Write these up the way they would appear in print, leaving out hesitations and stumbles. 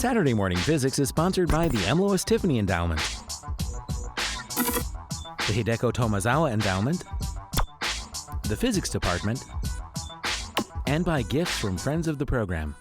Saturday Morning Physics is sponsored by the M. Lois Tiffany Endowment, the Hideko Tomazawa Endowment, the Physics Department, and by gifts from friends of the program.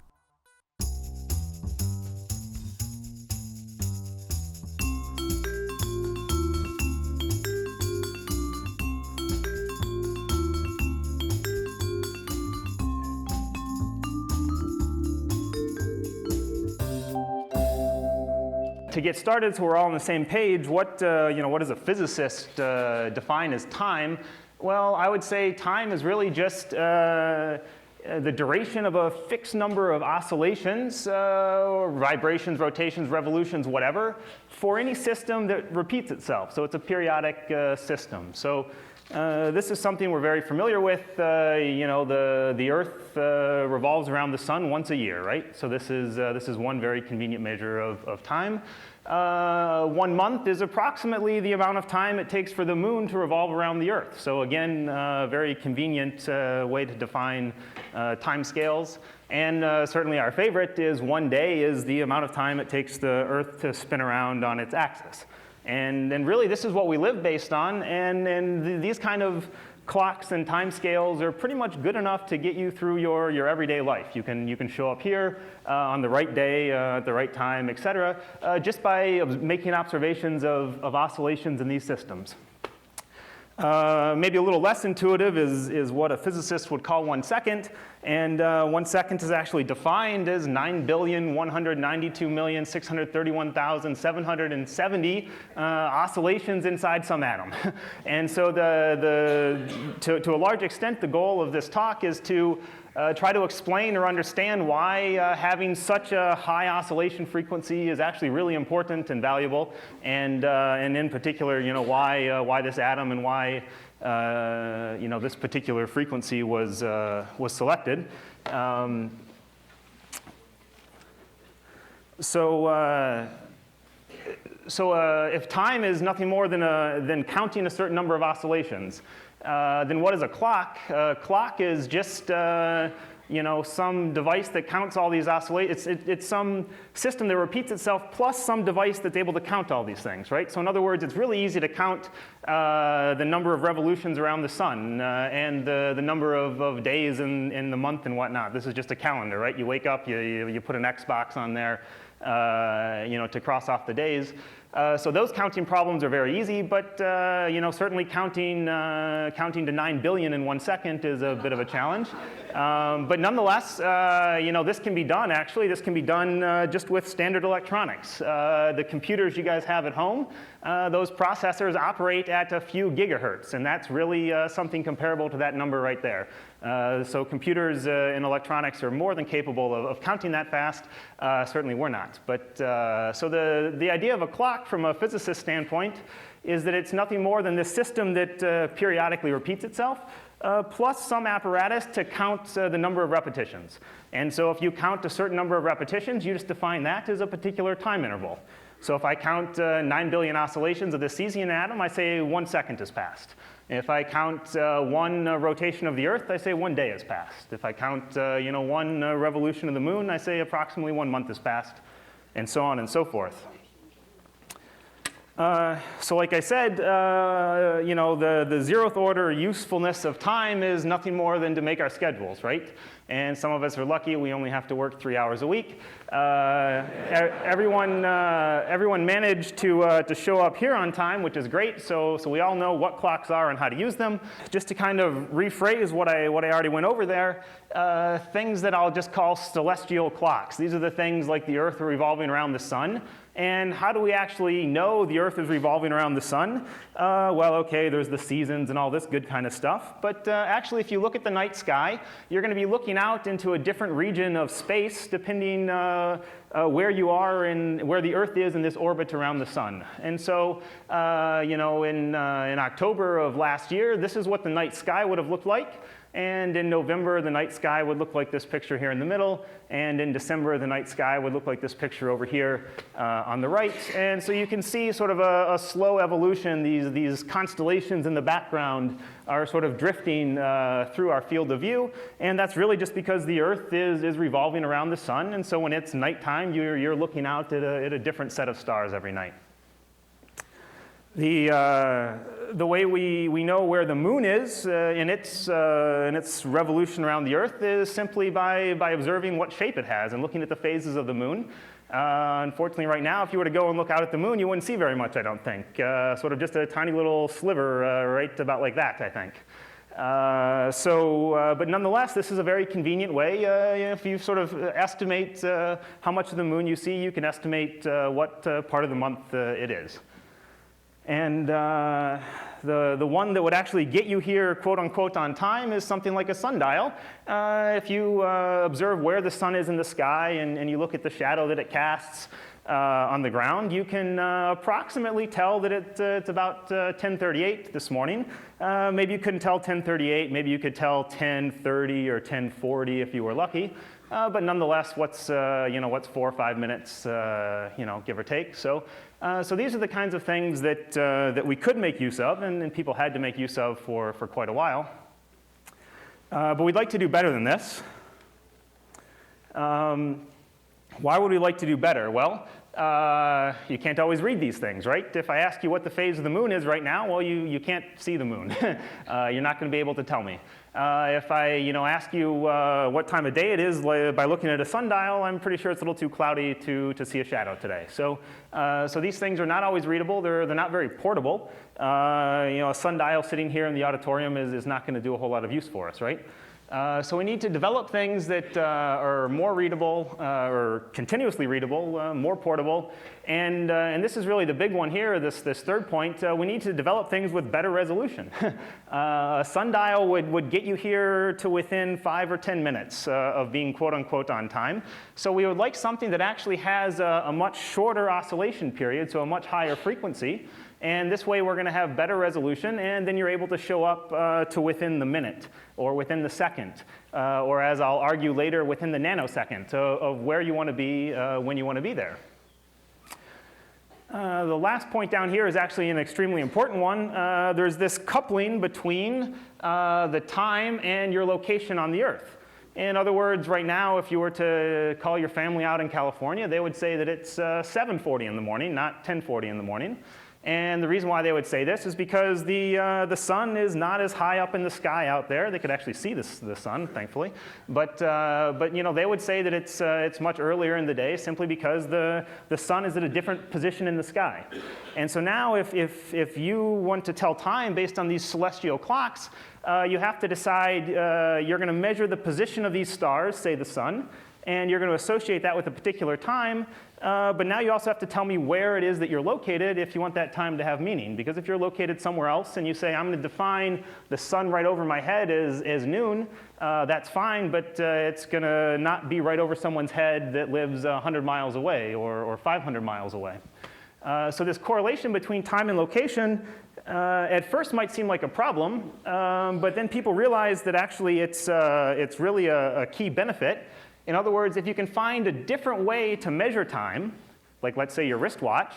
To get started, so we're all on the same page, what does a physicist define as time? Well, I would say time is really just the duration of a fixed number of oscillations, or vibrations, rotations, revolutions, whatever, for any system that repeats itself. So it's a periodic system. So this is something we're very familiar with. The Earth revolves around the sun once a year, right? So this is one very convenient measure of time. 1 month is approximately the amount of time it takes for the moon to revolve around the Earth. So again, very convenient way to define time scales. And certainly our favorite is 1 day is the amount of time it takes the Earth to spin around on its axis. And really, this is what we live based on, and these kind of clocks and time scales are pretty much good enough to get you through your everyday life. You can show up here on the right day, at the right time, et cetera, just by making observations of oscillations in these systems. Maybe a little less intuitive is what a physicist would call 1 second, and 1 second is actually defined as 9,192,631,770 oscillations inside some atom. And so to a large extent, the goal of this talk is to try to explain or understand why having such a high oscillation frequency is actually really important and valuable, and in particular, why this atom and why this particular frequency was selected. If time is nothing more than counting a certain number of oscillations, then what is a clock? A clock is just some device that counts all these oscillations. It's some system that repeats itself plus some device that's able to count all these things, right? So in other words, it's really easy to count the number of revolutions around the sun and the number of days in the month and whatnot. This is just a calendar, right? You wake up, you put an X box on there, to cross off the days. So those counting problems are very easy, but certainly counting to 9 billion in 1 second is a bit of a challenge. But nonetheless, this can be done. Actually, this can be done just with standard electronics. The computers you guys have at home, those processors operate at a few gigahertz, and that's really something comparable to that number right there. So computers and electronics are more than capable of counting that fast. Certainly we're not. But so the idea of a clock from a physicist standpoint is that it's nothing more than this system that periodically repeats itself, plus some apparatus to count the number of repetitions. And so if you count a certain number of repetitions, you just define that as a particular time interval. So if I count 9 billion oscillations of this cesium atom, I say 1 second has passed. If I count one rotation of the Earth, I say 1 day has passed. If I count one revolution of the moon, I say approximately 1 month has passed, and so on and so forth. So like I said, the 0th order usefulness of time is nothing more than to make our schedules, right? And some of us are lucky, we only have to work 3 hours a week. Everyone managed to show up here on time, which is great, so we all know what clocks are and how to use them. Just to kind of rephrase what I already went over there, things that I'll just call celestial clocks. These are the things like the Earth revolving around the sun. And how do we actually know the Earth is revolving around the sun? Well, okay, there's the seasons and all this good kind of stuff. But actually, if you look at the night sky, you're going to be looking out into a different region of space depending where you are and where the Earth is in this orbit around the sun. And so, in October of last year, this is what the night sky would have looked like. And in November, the night sky would look like this picture here in the middle. And in December, the night sky would look like this picture over here on the right. And so you can see sort of a slow evolution, these constellations in the background are sort of drifting through our field of view, and that's really just because the Earth is revolving around the sun, and so when it's nighttime, you're looking out at a different set of stars every night. The way we know where the moon is in its revolution around the Earth is simply by observing what shape it has and looking at the phases of the moon. Unfortunately, right now, if you were to go and look out at the moon, you wouldn't see very much, I don't think. Sort of just a tiny little sliver right about like that, I think. But nonetheless, this is a very convenient way. If you sort of estimate how much of the moon you see, you can estimate what part of the month it is. And the one that would actually get you here, quote unquote, on time is something like a sundial. If you observe where the sun is in the sky and you look at the shadow that it casts on the ground, you can approximately tell that it's about 10:38 this morning. Maybe you couldn't tell 10:38, maybe you could tell 10:30 or 10:40 if you were lucky. But nonetheless, what's 4 or 5 minutes, give or take. So these are the kinds of things that we could make use of, and people had to make use of for quite a while. But we'd like to do better than this. Why would we like to do better? Well, you can't always read these things, right? If I ask you what the phase of the moon is right now, well, you can't see the moon. You're not going to be able to tell me. If I ask you what time of day it is by looking at a sundial, I'm pretty sure it's a little too cloudy to see a shadow today. So these things are not always readable. They're not very portable. A sundial sitting here in the auditorium is not going to do a whole lot of use for us, right? So we need to develop things that are more readable or continuously readable, more portable, and this is really the big one here, this third point. We need to develop things with better resolution. A sundial would get you here to within 5 or 10 minutes of being quote unquote on time. So we would like something that actually has a much shorter oscillation period, so a much higher frequency. And this way we're going to have better resolution, and then you're able to show up to within the minute, or within the second, or as I'll argue later, within the nanosecond of where you want to be when you want to be there. The last point down here is actually an extremely important one. There's this coupling between the time and your location on the Earth. In other words, right now, if you were to call your family out in California, they would say that it's 7:40 in the morning, not 10:40 in the morning. And the reason why they would say this is because the sun is not as high up in the sky out there. They could actually see the sun, thankfully. But they would say that it's much earlier in the day simply because the sun is at a different position in the sky. And so now if you want to tell time based on these celestial clocks, you have to decide you're going to measure the position of these stars, say the sun, and you're going to associate that with a particular time. But now you also have to tell me where it is that you're located if you want that time to have meaning. Because if you're located somewhere else and you say, I'm going to define the sun right over my head as noon, that's fine, but it's going to not be right over someone's head that lives 100 miles away or 500 miles away. So this correlation between time and location at first might seem like a problem, but then people realize that actually it's really a key benefit. In other words, if you can find a different way to measure time, like let's say your wristwatch,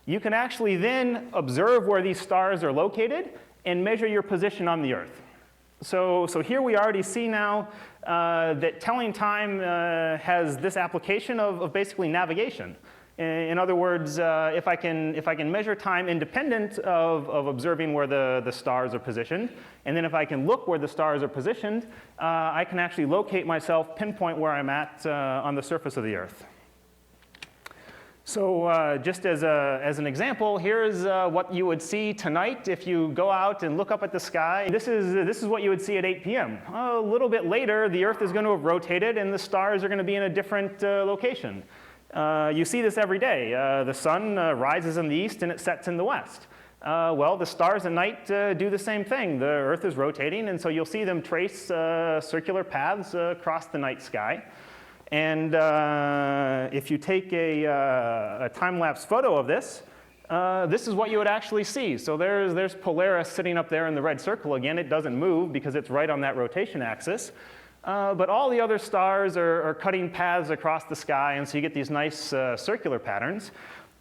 you can actually then observe where these stars are located and measure your position on the Earth. So here we already see now that telling time has this application of basically navigation. In other words, if I can measure time independent of observing where the stars are positioned, and then if I can look where the stars are positioned, I can actually locate myself, pinpoint where I'm at on the surface of the Earth. So just as an example, here's what you would see tonight if you go out and look up at the sky. This is what you would see at 8 p.m. A little bit later, the Earth is going to have rotated, and the stars are going to be in a different location. You see this every day. The sun rises in the east and it sets in the west. Well, the stars at night do the same thing. The Earth is rotating, and so you'll see them trace circular paths across the night sky. And if you take a time-lapse photo of this, this is what you would actually see. So there's Polaris sitting up there in the red circle again. It doesn't move because it's right on that rotation axis. But all the other stars are cutting paths across the sky, and so you get these nice circular patterns.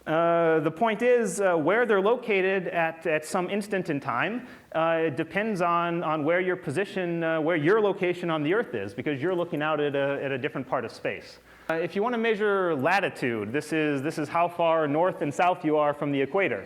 The point is where they're located at some instant in time it depends on where your position, where your location on the Earth is, because you're looking out at a different part of space. If you want to measure latitude, this is how far north and south you are from the equator.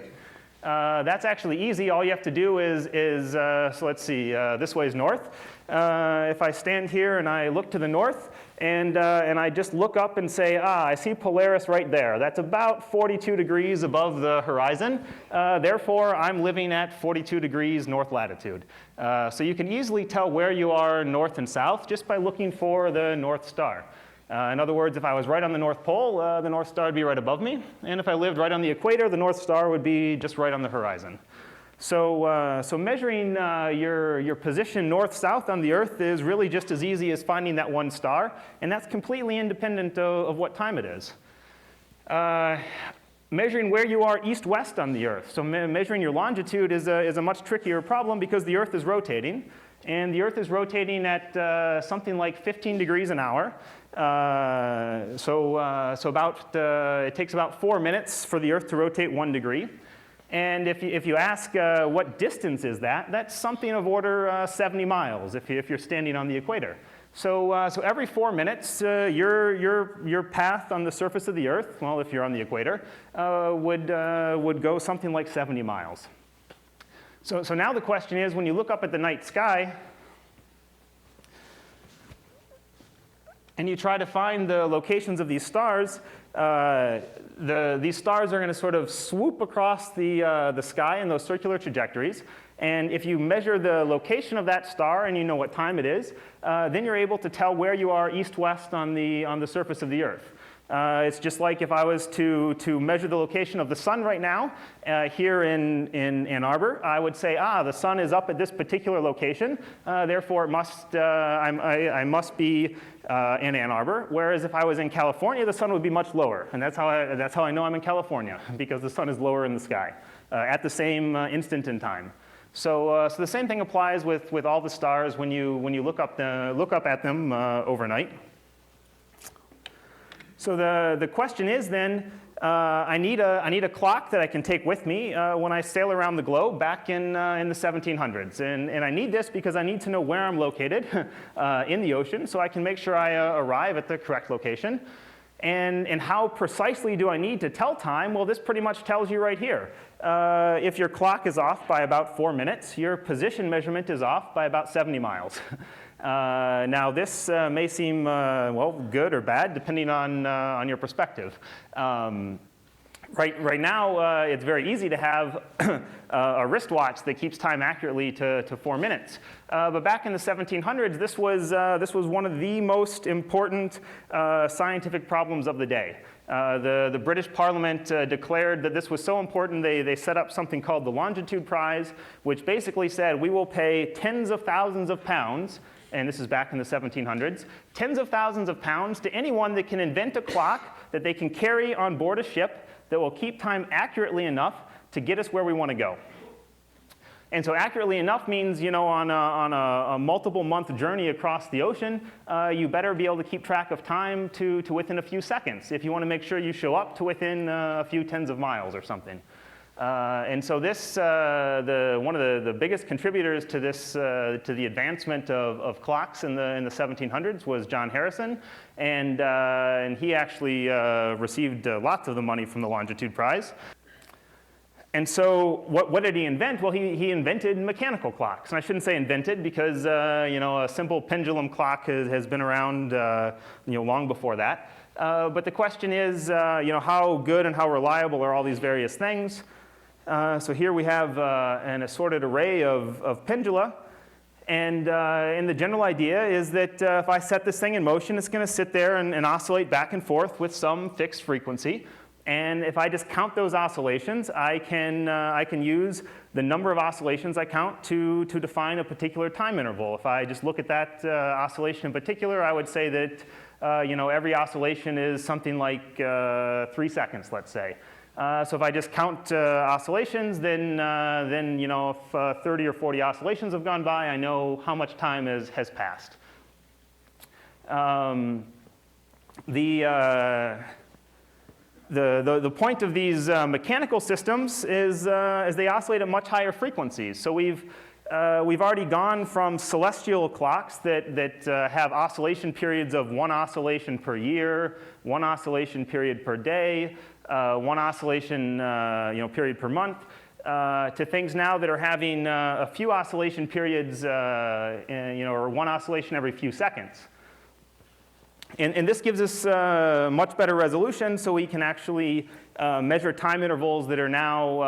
That's actually easy. All you have to do is so let's see, this way is north. If I stand here and I look to the north, and I just look up and say, I see Polaris right there. That's about 42 degrees above the horizon. Therefore, I'm living at 42 degrees north latitude. So you can easily tell where you are north and south just by looking for the North Star. In other words, if I was right on the North Pole, the North Star would be right above me. And if I lived right on the equator, the North Star would be just right on the horizon. So measuring your position north-south on the Earth is really just as easy as finding that one star, and that's completely independent of what time it is. Measuring where you are east-west on the Earth, so measuring your longitude is a much trickier problem because the Earth is rotating, and the Earth is rotating at something like 15 degrees an hour. It takes about 4 minutes for the Earth to rotate 1 degree. And if you ask what distance is that, that's something of order 70 miles if you're standing on the equator. So every 4 minutes, your path on the surface of the Earth, well, if you're on the equator, would go something like 70 miles. So now the question is, when you look up at the night sky, and you try to find the locations of these stars, these stars are going to sort of swoop across the sky in those circular trajectories. And if you measure the location of that star and you know what time it is, then you're able to tell where you are east-west on the surface of the Earth. It's just like if I was to measure the location of the sun right now here in Ann Arbor, I would say, the sun is up at this particular location, therefore it I must be in Ann Arbor. Whereas if I was in California, the sun would be much lower, and that's how I know I'm in California, because the sun is lower in the sky at the same instant in time. So the same thing applies with all the stars when you look up at them overnight. So the question is then, I need a clock that I can take with me when I sail around the globe back in the 1700s. And I need this because I need to know where I'm located in the ocean so I can make sure I arrive at the correct location. And how precisely do I need to tell time? Well, this pretty much tells you right here. If your clock is off by about 4 minutes, your position measurement is off by about 70 miles. Now, this may seem, well, good or bad, depending on your perspective. Right now, it's very easy to have a wristwatch that keeps time accurately to 4 minutes. But back in the 1700s, this was one of the most important scientific problems of the day. The British Parliament declared that this was so important, they set up something called the Longitude Prize, which basically said, we will pay tens of thousands of pounds, and this is back in the 1700s, tens of thousands of pounds to anyone that can invent a clock that they can carry on board a ship that will keep time accurately enough to get us where we want to go. And so accurately enough means, on a multiple month journey across the ocean, you better be able to keep track of time to within a few seconds if you want to make sure you show up to within a few tens of miles or something. And so this, one of the biggest contributors to this, to the advancement of clocks in the 1700s was John Harrison, and he actually received lots of the money from the Longitude Prize. And so what did he invent? Well, he invented mechanical clocks. And I shouldn't say invented because a simple pendulum clock has been around long before that. But the question is, how good and how reliable are all these various things? So here we have an assorted array of pendula. And the general idea is that if I set this thing in motion, it's going to sit there and oscillate back and forth with some fixed frequency. And if I just count those oscillations, I can use the number of oscillations I count to define a particular time interval. If I just look at that oscillation in particular, I would say that every oscillation is something like 3 seconds, let's say. So if I just count oscillations, then if 30 or 40 oscillations have gone by, I know how much time has passed. The point of these mechanical systems is they oscillate at much higher frequencies. So we've already gone from celestial clocks that have oscillation periods of 1 oscillation per year, 1 oscillation period per day, 1 oscillation period per month, to things now that are having a few oscillation periods, or 1 oscillation every few seconds. And this gives us much better resolution, so we can actually measure time intervals that are now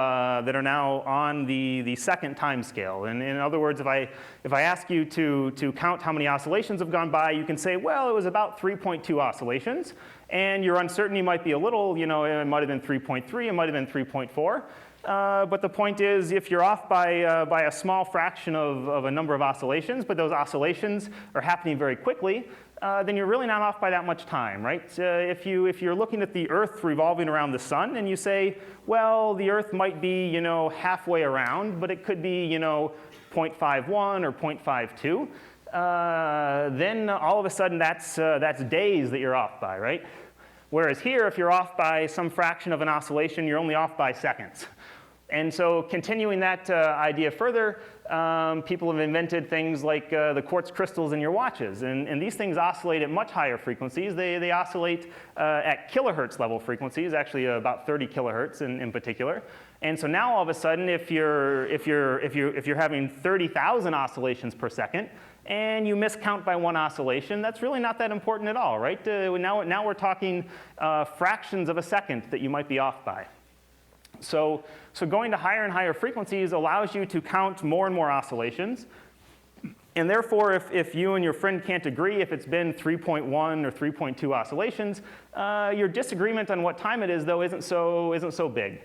on the second time scale. And in other words, if I ask you to count how many oscillations have gone by, you can say, well, it was about 3.2 oscillations, and your uncertainty might be a little, it might have been 3.3, it might have been 3.4. But the point is, if you're off by a small fraction of a number of oscillations, but those oscillations are happening very quickly, then you're really not off by that much time, right? If you're looking at the Earth revolving around the sun, and you say, well, the Earth might be, halfway around, but it could be, 0.51 or 0.52, then all of a sudden that's days that you're off by, right? Whereas here, if you're off by some fraction of an oscillation, you're only off by seconds. And so continuing that idea further, people have invented things like the quartz crystals in your watches. And these things oscillate at much higher frequencies. They oscillate at kilohertz level frequencies, actually about 30 kilohertz in particular. And so now all of a sudden, if you're having 30,000 oscillations per second, and you miscount by 1 oscillation, that's really not that important at all, right? Now we're talking fractions of a second that you might be off by. So going to higher and higher frequencies allows you to count more and more oscillations. And therefore, if you and your friend can't agree if it's been 3.1 or 3.2 oscillations, your disagreement on what time it is, though, isn't so big.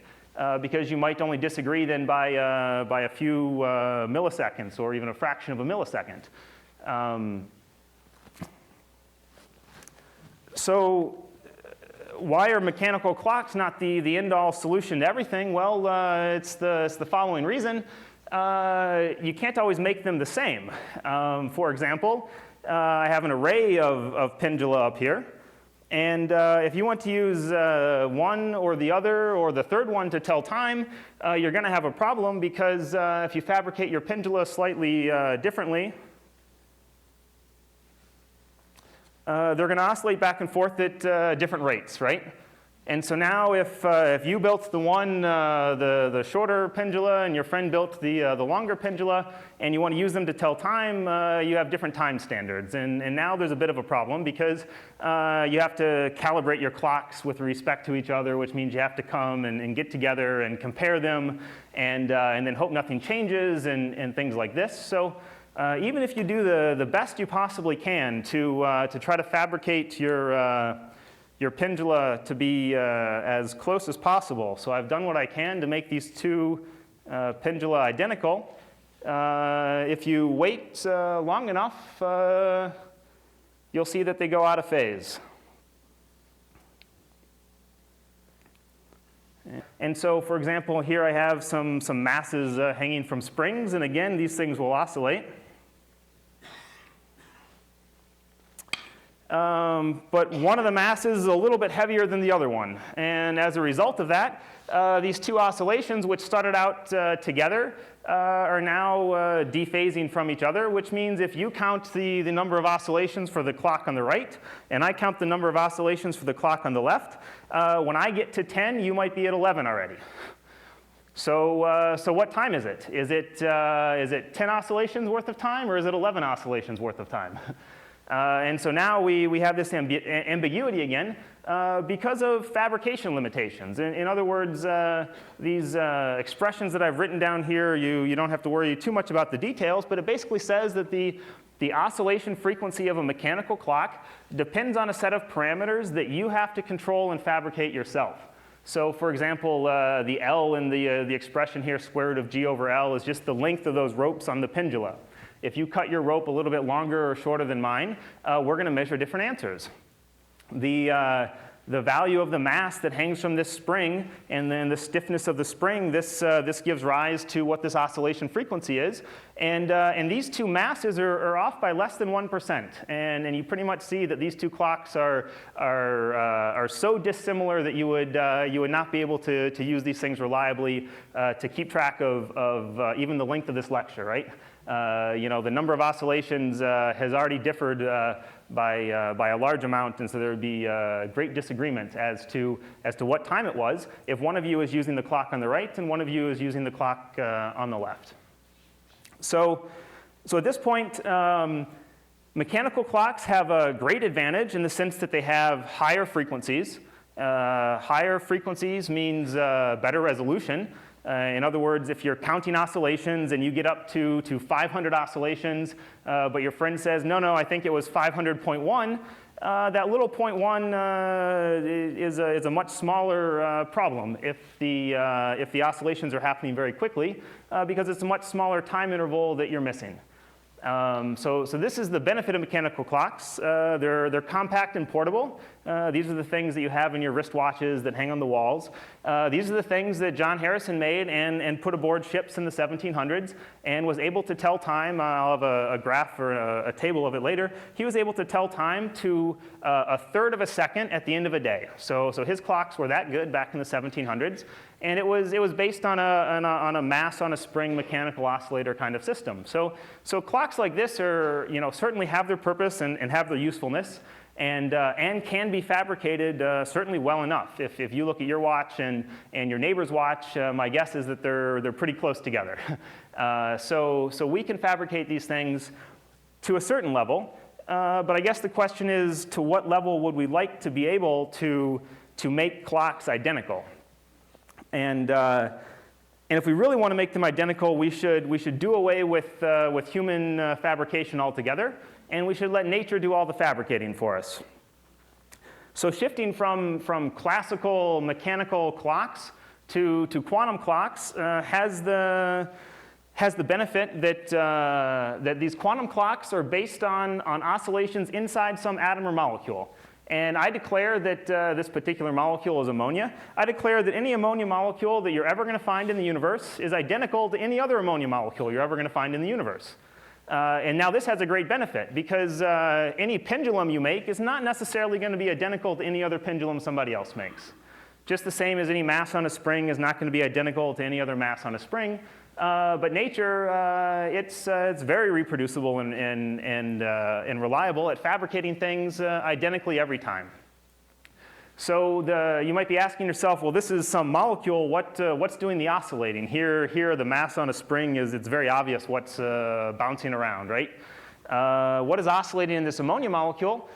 Because you might only disagree then by a few milliseconds or even a fraction of a millisecond. So why are mechanical clocks not the end-all solution to everything? Well, it's the following reason. You can't always make them the same. For example, I have an array of pendula up here. And if you want to use one or the other or the third one to tell time, you're going to have a problem because if you fabricate your pendula slightly differently, they're going to oscillate back and forth at different rates, right? And so now if you built the shorter pendula and your friend built the longer pendula and you want to use them to tell time, you have different time standards. And now there's a bit of a problem because you have to calibrate your clocks with respect to each other, which means you have to come and get together and compare them and then hope nothing changes and things like this. So even if you do the best you possibly can to try to fabricate your pendula to be as close as possible. So I've done what I can to make these two pendula identical. If you wait long enough, you'll see that they go out of phase. And so, for example, here I have some masses hanging from springs, and again, these things will oscillate. But one of the masses is a little bit heavier than the other one. And as a result of that, these two oscillations, which started out together, are now dephasing from each other, which means if you count the number of oscillations for the clock on the right, and I count the number of oscillations for the clock on the left, when I get to 10, you might be at 11 already. So what time is it? Is it 10 oscillations worth of time, or is it 11 oscillations worth of time? And so now we have this ambiguity again because of fabrication limitations. In other words, these expressions that I've written down here, you don't have to worry too much about the details, but it basically says that the oscillation frequency of a mechanical clock depends on a set of parameters that you have to control and fabricate yourself. So for example, the L in the expression here, square root of G over L, is just the length of those ropes on the pendula. If you cut your rope a little bit longer or shorter than mine, we're going to measure different answers. The the value of the mass that hangs from this spring and then the stiffness of the spring, this gives rise to what this oscillation frequency is. And these two masses are off by less than 1%. And you pretty much see that these two clocks are so dissimilar that you would not be able to use these things reliably to keep track of even the length of this lecture, right? The number of oscillations has already differed by a large amount, and so there would be great disagreement as to what time it was if one of you is using the clock on the right and one of you is using the clock on the left. So at this point, mechanical clocks have a great advantage in the sense that they have higher frequencies. Higher frequencies means better resolution. In other words, if you're counting oscillations and you get up to 500 oscillations, but your friend says, no, I think it was 500.1, that little 0.1 is a much smaller problem if the oscillations are happening very quickly, because it's a much smaller time interval that you're missing. So this is the benefit of mechanical clocks. They're compact and portable. These are the things that you have in your wristwatches that hang on the walls. These are the things that John Harrison made and put aboard ships in the 1700s and was able to tell time. I'll have a graph or a table of it later. He was able to tell time to a third of a second at the end of a day. So his clocks were that good back in the 1700s. And it was based on a mass on a spring mechanical oscillator kind of system. So clocks like this are, certainly have their purpose and have their usefulness, and can be fabricated certainly well enough. If you look at your watch and your neighbor's watch, my guess is that they're pretty close together. So we can fabricate these things to a certain level, but I guess the question is, to what level would we like to be able to make clocks identical? And if we really want to make them identical, we should do away with human fabrication altogether, and we should let nature do all the fabricating for us. So shifting from classical mechanical clocks to quantum clocks has the benefit that these quantum clocks are based on oscillations inside some atom or molecule. And I declare that this particular molecule is ammonia. I declare that any ammonia molecule that you're ever going to find in the universe is identical to any other ammonia molecule you're ever going to find in the universe. And now this has a great benefit, because any pendulum you make is not necessarily going to be identical to any other pendulum somebody else makes. Just the same as any mass on a spring is not going to be identical to any other mass on a spring. But nature, it's very reproducible and reliable at fabricating things identically every time. So you might be asking yourself, well, this is some molecule. What's doing the oscillating? Here, the mass on a spring it's very obvious what's bouncing around, right? What is oscillating in this ammonia molecule?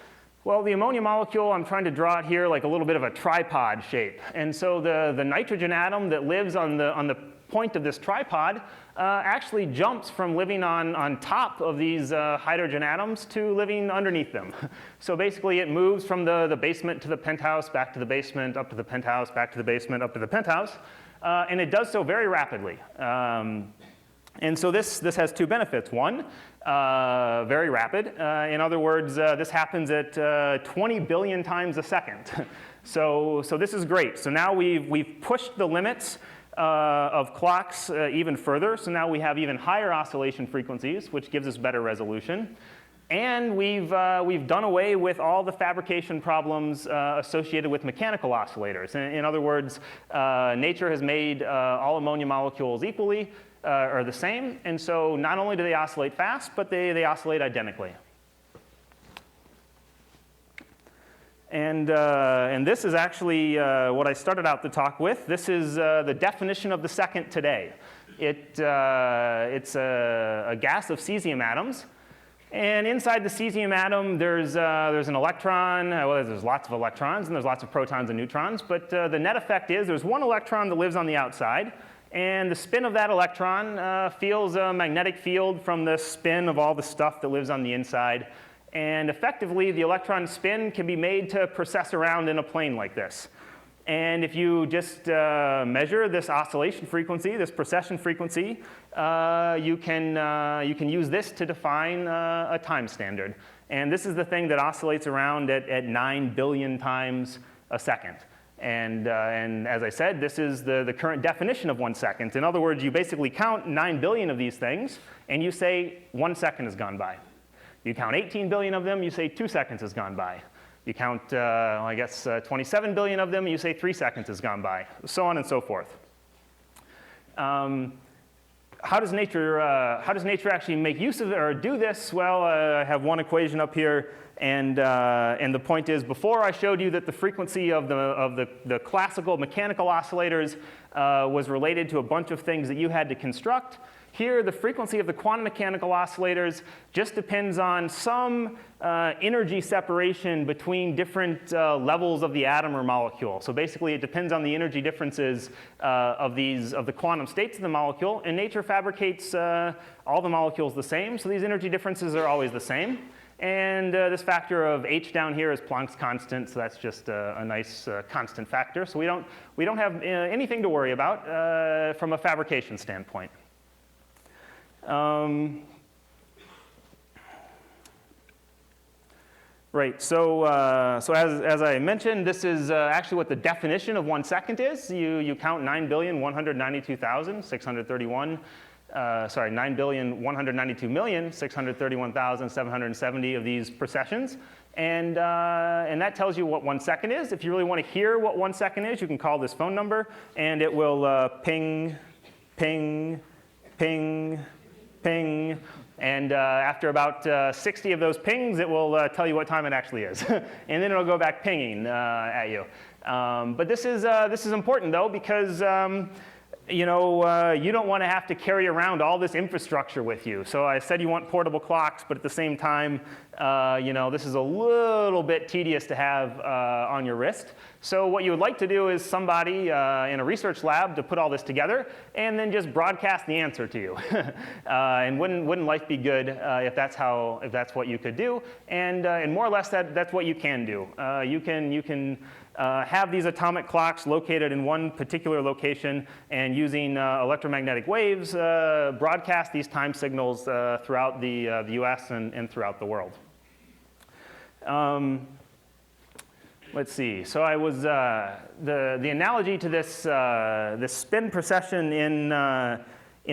Well, the ammonia molecule, I'm trying to draw it here like a little bit of a tripod shape. And so the nitrogen atom that lives on the point of this tripod actually jumps from living on top of these hydrogen atoms to living underneath them. So basically it moves from the basement to the penthouse, back to the basement, up to the penthouse, back to the basement, up to the penthouse. And it does so very rapidly. And so this has two benefits. One, very rapid. In other words, this happens at 20 billion times a second. So this is great. So now we've pushed the limits of clocks even further. So now we have even higher oscillation frequencies, which gives us better resolution. And we've done away with all the fabrication problems associated with mechanical oscillators. In other words, nature has made all ammonia molecules equally, or the same. And so not only do they oscillate fast, but they oscillate identically. And this is actually what I started out the talk with. This is the definition of the second today. It's a gas of cesium atoms. And inside the cesium atom, there's an electron. Well, there's lots of electrons, and there's lots of protons and neutrons. But the net effect is there's one electron that lives on the outside. And the spin of that electron feels a magnetic field from the spin of all the stuff that lives on the inside. And effectively, the electron spin can be made to precess around in a plane like this. And if you just measure this oscillation frequency, this precession frequency, you can use this to define a time standard. And this is the thing that oscillates around at 9 billion times a second. And as I said, this is the current definition of 1 second. In other words, you basically count 9 billion of these things, and you say 1 second has gone by. You count 18 billion of them, you say 2 seconds has gone by. You count, 27 billion of them, and you say 3 seconds has gone by, so on and so forth. How does nature actually make use of it or do this? Well, I have one equation up here, and the point is, before I showed you that the frequency of the classical mechanical oscillators was related to a bunch of things that you had to construct. Here, the frequency of the quantum mechanical oscillators just depends on some energy separation between different levels of the atom or molecule. So basically, it depends on the energy differences of the quantum states of the molecule. And nature fabricates all the molecules the same, so these energy differences are always the same. And this factor of h down here is Planck's constant, so that's just a nice constant factor. So we don't have anything to worry about from a fabrication standpoint. Right, so as I mentioned, this is actually what the definition of 1 second is. You count 9,192,631, 9,192,631,770 of these precessions. And that tells you what 1 second is. If you really want to hear what 1 second is, you can call this phone number, and it will ping, ping, ping, ping, and after about 60 of those pings, it will tell you what time it actually is, and then it'll go back pinging at you. But this is important though, because you don't want to have to carry around all this infrastructure with you. So I said you want portable clocks, but at the same time, this is a little bit tedious to have on your wrist. So what you would like to do is somebody in a research lab to put all this together and then just broadcast the answer to you. And wouldn't life be good if that's what you could do? And more or less that's what you can do. You can have these atomic clocks located in one particular location, and using electromagnetic waves broadcast these time signals throughout the US and throughout the world. Let's see. So I was the analogy to this spin precession in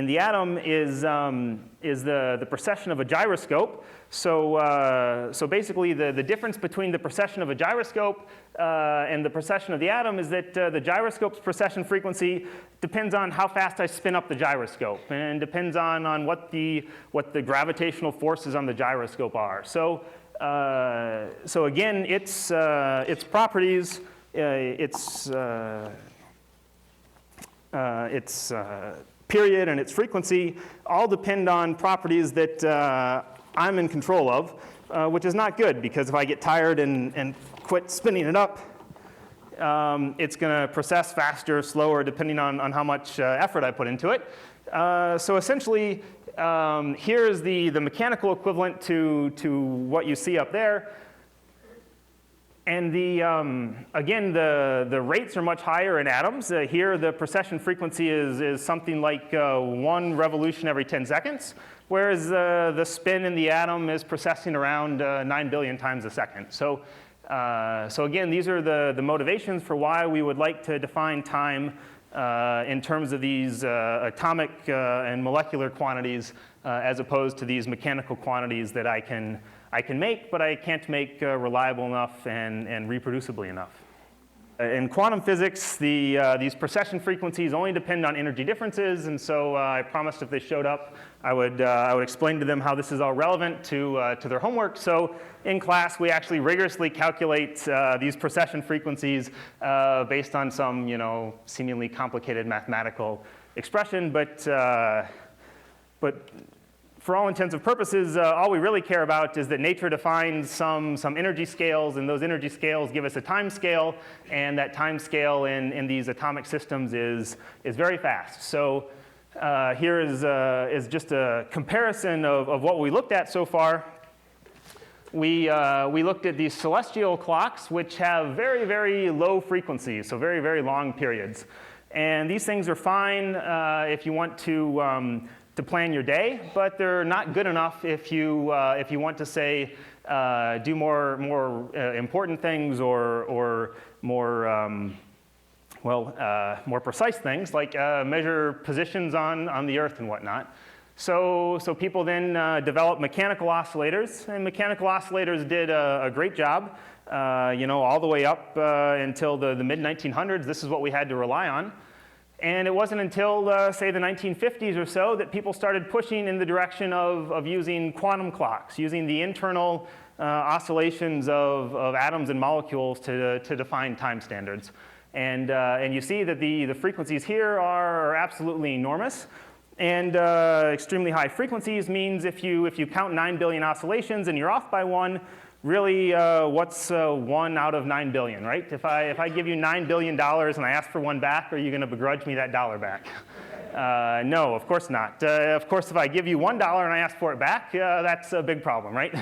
the atom is the precession of a gyroscope. So basically, the difference between the precession of a gyroscope and the precession of the atom is that the gyroscope's precession frequency depends on how fast I spin up the gyroscope, and depends on what the gravitational forces on the gyroscope are. So again, its properties, its period and its frequency all depend on properties that I'm in control of, which is not good, because if I get tired and quit spinning it up, it's going to process faster, slower, depending on how much effort I put into it. So essentially, here is the mechanical equivalent to what you see up there. And again, the rates are much higher in atoms. Here, the precession frequency is something like 1 revolution every 10 seconds, whereas the spin in the atom is precessing around 9 billion times a second. So again, these are the motivations for why we would like to define time in terms of these atomic and molecular quantities, as opposed to these mechanical quantities that I can make, but I can't make reliable enough and reproducibly enough. In quantum physics, these precession frequencies only depend on energy differences, and so I promised if they showed up, I would explain to them how this is all relevant to their homework. So in class, we actually rigorously calculate these precession frequencies based on some seemingly complicated mathematical expression, but for all intents and purposes, all we really care about is that nature defines some energy scales, and those energy scales give us a time scale, and that time scale in these atomic systems is very fast. So here is just a comparison of what we looked at so far. We looked at these celestial clocks, which have very, very low frequencies, so very, very long periods. And these things are fine if you want to plan your day, but they're not good enough if you want to say do more important things or more more precise things like measure positions on the Earth and whatnot. So people then developed mechanical oscillators, and mechanical oscillators did a great job, all the way up until the mid-1900s. This is what we had to rely on. And it wasn't until, say, the 1950s or so that people started pushing in the direction of using quantum clocks, using the internal oscillations of atoms and molecules to define time standards. And you see that the frequencies here are absolutely enormous. And extremely high frequencies means if you count 9 billion oscillations and you're off by one, really what's 1 out of 9 billion, right? If I give you $9 billion and I ask for one back, are you going to begrudge me that dollar back? No, of course not. Of course, if I give you $1 and I ask for it back, that's a big problem, right?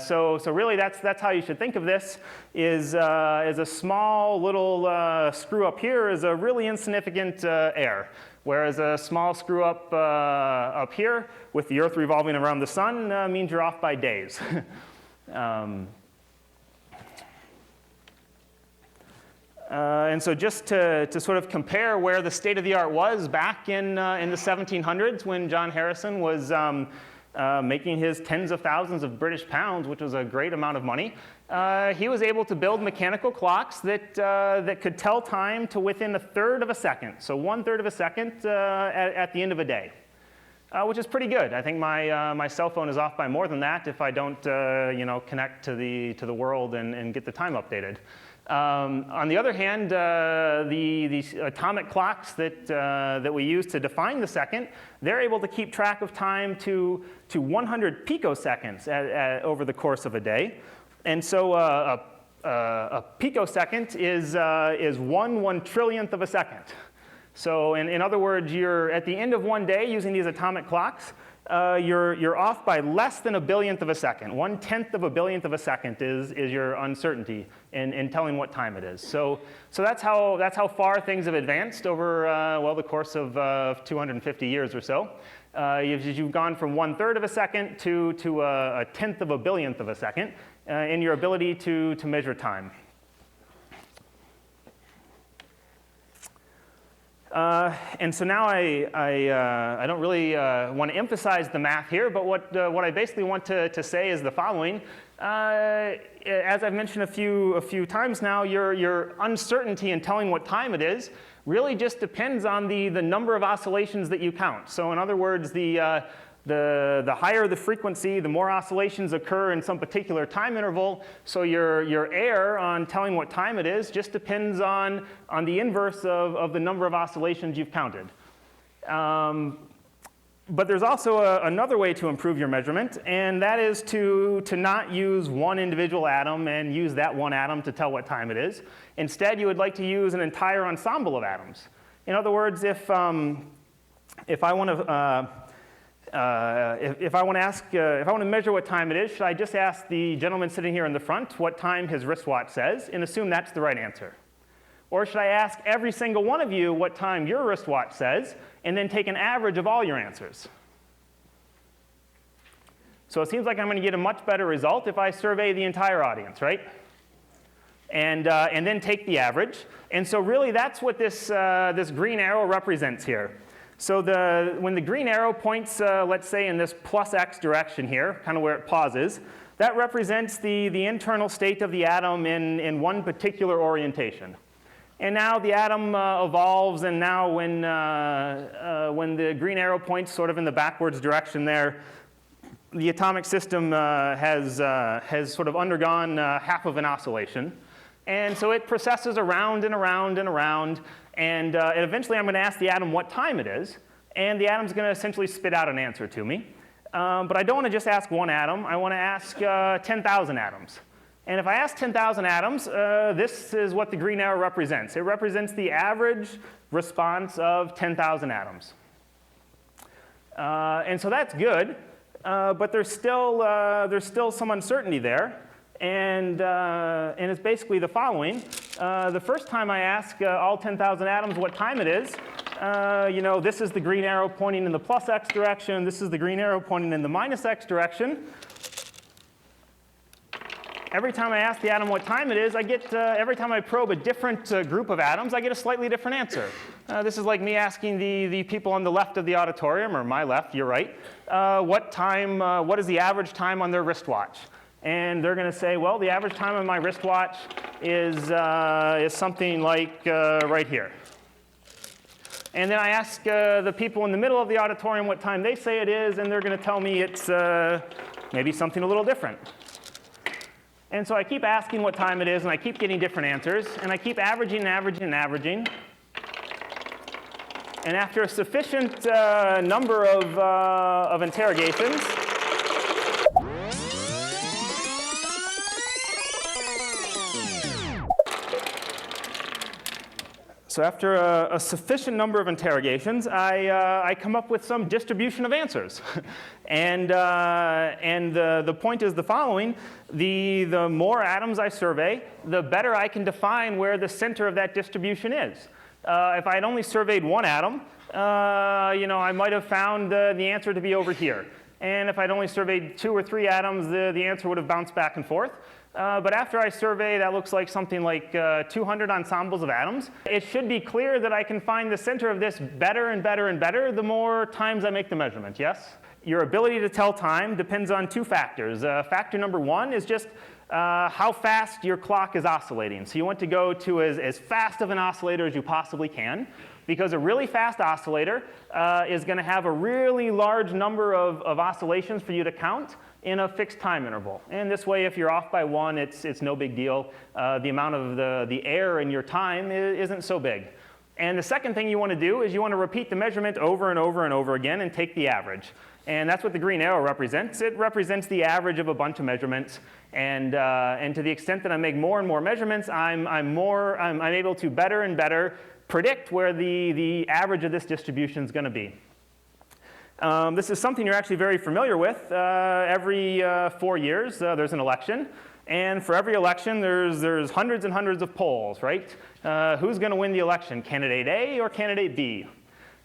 So really, that's how you should think of this. Is a small little screw up here is a really insignificant error, whereas a small screw up up here with the Earth revolving around the sun means you're off by days. And so just to sort of compare where the state of the art was back in the 1700s when John Harrison was making his tens of thousands of British pounds, which was a great amount of money, he was able to build mechanical clocks that could tell time to within 1/3 of a second, so 1/3 of a second at the end of a day. Which is pretty good. I think my cell phone is off by more than that if I don't connect to the world and get the time updated. On the other hand, the atomic clocks that we use to define the second, they're able to keep track of time to 100 picoseconds over the course of a day. And so a picosecond is 1/1,000,000,000th of a second. So in other words, you're at the end of one day using these atomic clocks, you're off by less than 1/1000,000th of a second. 1/10 of a billionth of a second is your uncertainty in telling what time it is. So that's how far things have advanced over the course of 250 years or so. You've gone from 1/3 of a second to 1/10 of a billionth of a second in your ability to measure time. And so now I don't really want to emphasize the math here, but what I basically want to say is the following. As I've mentioned a few times now, your uncertainty in telling what time it is really just depends on the number of oscillations that you count. So in other words, the higher the frequency, the more oscillations occur in some particular time interval. So your error on telling what time it is just depends on the inverse of the number of oscillations you've counted. But there's also another way to improve your measurement, and that is to not use one individual atom and use that one atom to tell what time it is. Instead, you would like to use an entire ensemble of atoms. In other words, if I want to if I want to measure what time it is, should I just ask the gentleman sitting here in the front what time his wristwatch says and assume that's the right answer? Or should I ask every single one of you what time your wristwatch says and then take an average of all your answers? So it seems like I'm going to get a much better result if I survey the entire audience, right? And then take the average. And so really that's what this green arrow represents here. So when the green arrow points, let's say, in this plus x direction here, kind of where it pauses, that represents the internal state of the atom in one particular orientation. And now the atom evolves, and now when the green arrow points sort of in the backwards direction there, the atomic system has sort of undergone half of an oscillation. And so it processes around and around and around. And eventually I'm going to ask the atom what time it is, and the atom's going to essentially spit out an answer to me. But I don't want to just ask one atom. I want to ask 10,000 atoms. And if I ask 10,000 atoms, this is what the green arrow represents. It represents the average response of 10,000 atoms. And so that's good, but there's still some uncertainty there. And it's basically the following. The first time I ask all 10,000 atoms what time it is, This is the green arrow pointing in the plus x direction. This is the green arrow pointing in the minus x direction. Every time I ask the atom what time it is, I get, every time I probe a different group of atoms, I get a slightly different answer. This is like me asking the people on the left of the auditorium, or my left, your right, what is the average time on their wristwatch? And they're going to say, well, the average time on my wristwatch is something like right here. And then I ask the people in the middle of the auditorium what time they say it is, and they're going to tell me it's maybe something a little different. And so I keep asking what time it is, and I keep getting different answers, and I keep averaging and averaging and averaging. And after a sufficient number of interrogations, so after a sufficient number of interrogations, I come up with some distribution of answers. and the point is the following. The more atoms I survey, the better I can define where the center of that distribution is. If I had only surveyed one atom, I might have found the answer to be over here. And if I'd only surveyed 2 or 3 atoms, the answer would have bounced back and forth. But after I survey, that looks like something like 200 ensembles of atoms. It should be clear that I can find the center of this better and better and better the more times I make the measurement, yes? Your ability to tell time depends on 2 factors. Factor number 1 is just how fast your clock is oscillating. So you want to go to as fast of an oscillator as you possibly can, because a really fast oscillator is going to have a really large number of oscillations for you to count in a fixed time interval. And this way, if you're off by 1, it's no big deal. The amount of the error in your time isn't so big. And the second thing you want to do is you want to repeat the measurement over and over and over again and take the average. And that's what the green arrow represents. It represents the average of a bunch of measurements. And to the extent that I make more and more measurements, I'm able to better and better predict where the average of this distribution is going to be. This is something you're actually very familiar with. Every 4 years, there's an election. And for every election, there's hundreds and hundreds of polls, right? Who's going to win the election, candidate A or candidate B?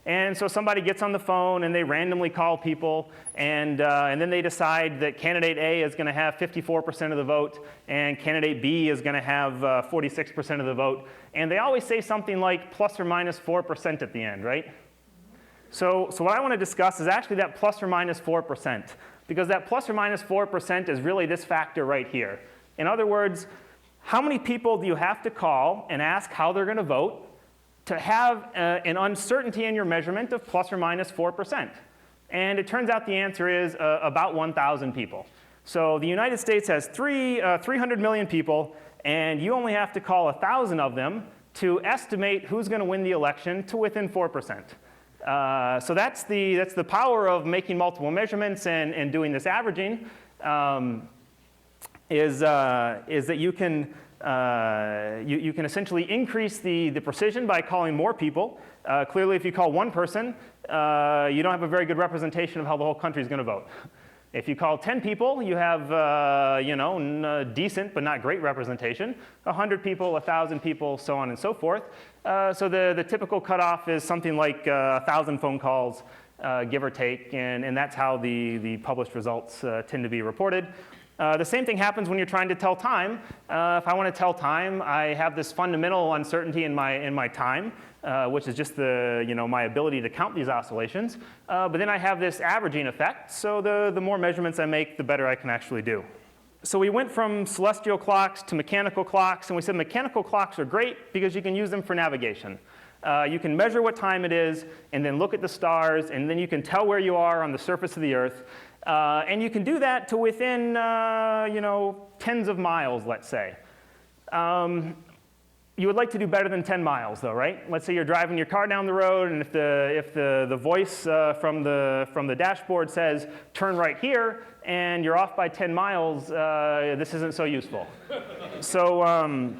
And so somebody gets on the phone, and they randomly call people, and then they decide that candidate A is going to have 54% of the vote, and candidate B is going to have 46% of the vote. And they always say something like plus or minus 4% at the end, right? So what I want to discuss is actually that plus or minus 4%, because that plus or minus 4% is really this factor right here. In other words, how many people do you have to call and ask how they're going to vote to have an uncertainty in your measurement of plus or minus 4%? And it turns out the answer is about 1,000 people. So the United States has 300 million people, and you only have to call 1,000 of them to estimate who's going to win the election to within 4%. So that's the power of making multiple measurements and doing this averaging, is that you can essentially increase the precision by calling more people. Clearly, if you call one person, you don't have a very good representation of how the whole country is going to vote. If you call 10 people, you have decent but not great representation. 100 people, 1,000 people, so on and so forth. So the typical cutoff is something like 1,000 phone calls, give or take, and that's how the published results tend to be reported. The same thing happens when you're trying to tell time. If I want to tell time, I have this fundamental uncertainty in my time, which is just my ability to count these oscillations. But then I have this averaging effect. So the more measurements I make, the better I can actually do. So we went from celestial clocks to mechanical clocks, and we said mechanical clocks are great because you can use them for navigation. You can measure what time it is, and then look at the stars, and then you can tell where you are on the surface of the Earth. And you can do that to within, tens of miles, let's say. You would like to do better than 10 miles, though, right? Let's say you're driving your car down the road, and if the voice from the dashboard says, turn right here, and you're off by 10 miles, this isn't so useful. So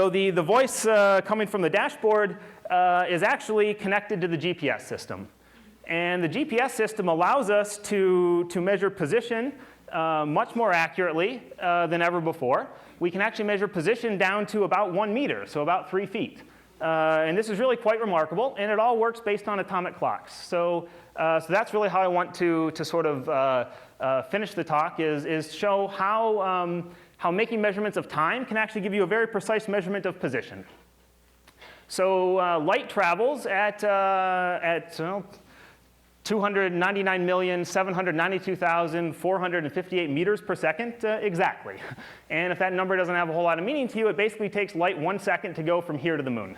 the voice coming from the dashboard is actually connected to the GPS system. And the GPS system allows us to measure position much more accurately than ever before. We can actually measure position down to about 1 meter, so about 3 feet. And this is really quite remarkable, and it all works based on atomic clocks. So that's really how I want to sort of finish the talk, is show how making measurements of time can actually give you a very precise measurement of position. So light travels at 299,792,458 meters per second exactly. And if that number doesn't have a whole lot of meaning to you, it basically takes light 1 second to go from here to the moon.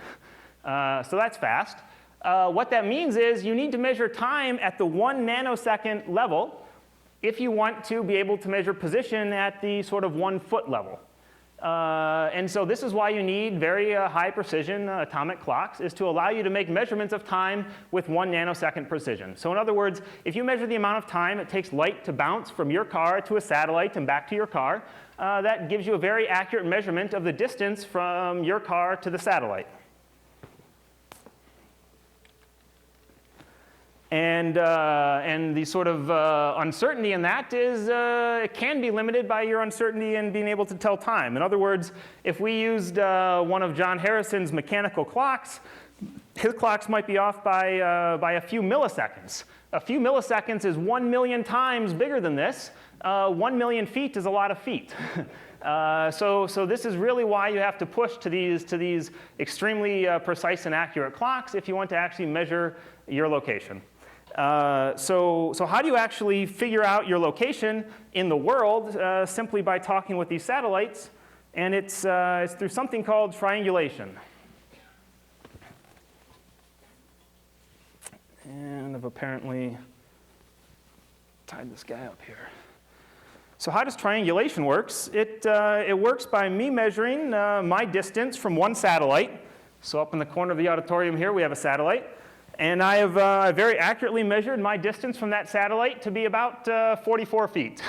So that's fast. What that means is you need to measure time at the 1 nanosecond level if you want to be able to measure position at the sort of 1 foot level. And so this is why you need very high precision atomic clocks, is to allow you to make measurements of time with 1 nanosecond precision. So in other words, if you measure the amount of time it takes light to bounce from your car to a satellite and back to your car, that gives you a very accurate measurement of the distance from your car to the satellite. And the sort of uncertainty in that is it can be limited by your uncertainty in being able to tell time. In other words, if we used one of John Harrison's mechanical clocks, his clocks might be off by a few milliseconds. A few milliseconds is 1 million times bigger than this. 1 million feet is a lot of feet. So this is really why you have to push to these extremely precise and accurate clocks if you want to actually measure your location. So how do you actually figure out your location in the world? Simply by talking with these satellites, and it's through something called triangulation. And I've apparently tied this guy up here. So how does triangulation works? It works by me measuring my distance from one satellite. So up in the corner of the auditorium here, we have a satellite. And I have very accurately measured my distance from that satellite to be about 44 feet.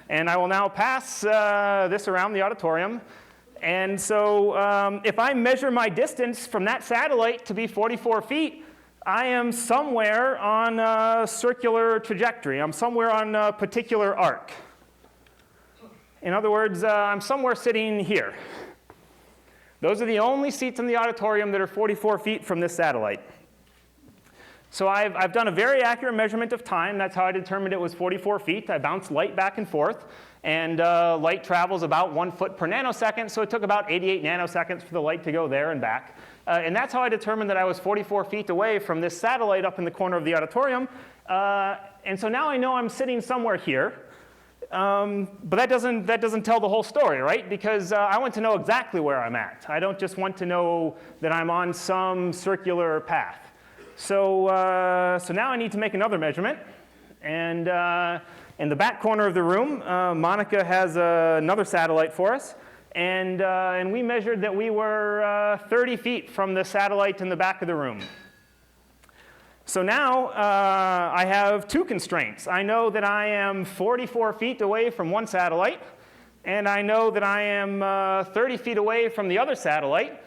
And I will now pass this around the auditorium. And so if I measure my distance from that satellite to be 44 feet, I am somewhere on a circular trajectory. I'm somewhere on a particular arc. In other words, I'm somewhere sitting here. Those are the only seats in the auditorium that are 44 feet from this satellite. So I've done a very accurate measurement of time. That's how I determined it was 44 feet. I bounced light back and forth. And light travels about 1 foot per nanosecond. So it took about 88 nanoseconds for the light to go there and back. And that's how I determined that I was 44 feet away from this satellite up in the corner of the auditorium. And so now I know I'm sitting somewhere here. But that doesn't tell the whole story, right? Because I want to know exactly where I'm at. I don't just want to know that I'm on some circular path. So now I need to make another measurement. And in the back corner of the room, Monica has another satellite for us. And we measured that we were 30 feet from the satellite in the back of the room. So now I have two constraints. I know that I am 44 feet away from one satellite. And I know that I am 30 feet away from the other satellite.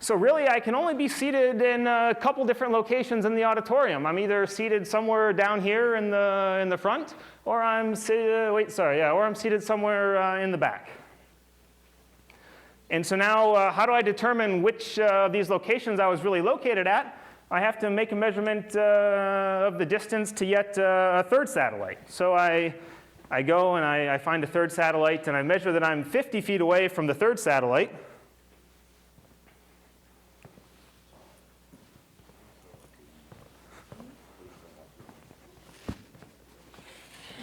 So really, I can only be seated in a couple different locations in the auditorium. I'm either seated somewhere down here in the front, or I'm seated somewhere in the back. And so now, how do I determine which of these locations I was really located at? I have to make a measurement of the distance to yet a third satellite. So I go and I find a third satellite, and I measure that I'm 50 feet away from the third satellite.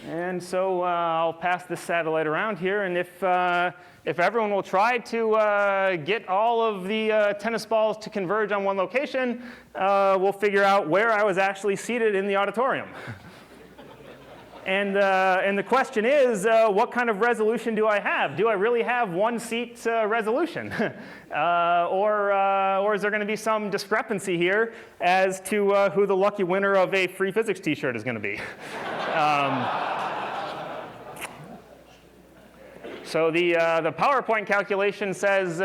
And so I'll pass this satellite around here, and if everyone will try to get all of the tennis balls to converge on one location, we'll figure out where I was actually seated in the auditorium. And the question is, what kind of resolution do I have? Do I really have one seat resolution? Or is there going to be some discrepancy here as to who the lucky winner of a free physics t-shirt is going to be? So the PowerPoint calculation says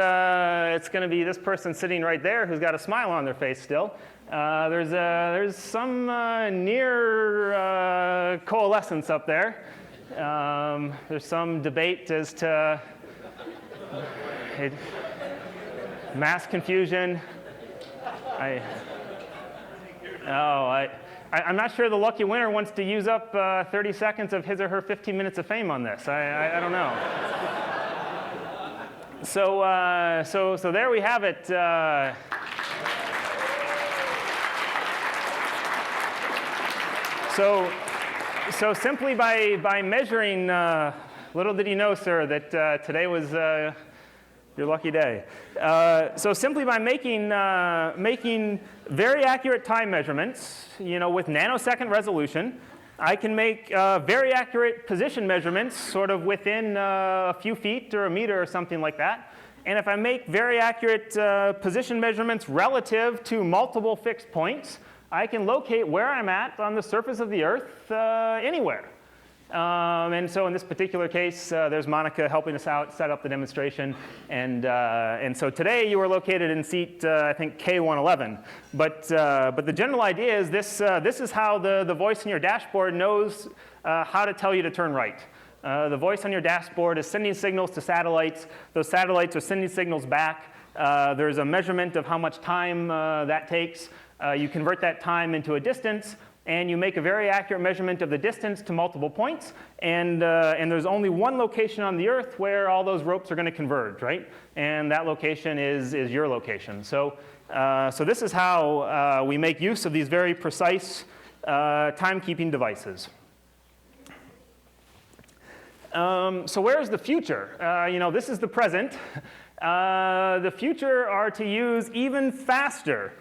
it's going to be this person sitting right there who's got a smile on their face still. There's some near coalescence up there. There's some debate as to mass confusion. I'm not sure the lucky winner wants to use up 30 seconds of his or her 15 minutes of fame on this. I don't know. So there we have it. So simply by measuring, little did you know, sir, that today was your lucky day. So simply by making very accurate time measurements, with nanosecond resolution, I can make very accurate position measurements sort of within a few feet or a meter or something like that. And if I make very accurate position measurements relative to multiple fixed points, I can locate where I'm at on the surface of the Earth anywhere. And so in this particular case, there's Monica helping us out, set up the demonstration. And so today you are located in seat, I think, K111. But the general idea is this is how the voice in your dashboard knows how to tell you to turn right. The voice on your dashboard is sending signals to satellites. Those satellites are sending signals back. There's a measurement of how much time that takes. You convert that time into a distance, and you make a very accurate measurement of the distance to multiple points. And there's only one location on the Earth where all those ropes are going to converge, right? And that location is your location. So this is how we make use of these very precise timekeeping devices. So where's the future? This is the present. The future are to use even faster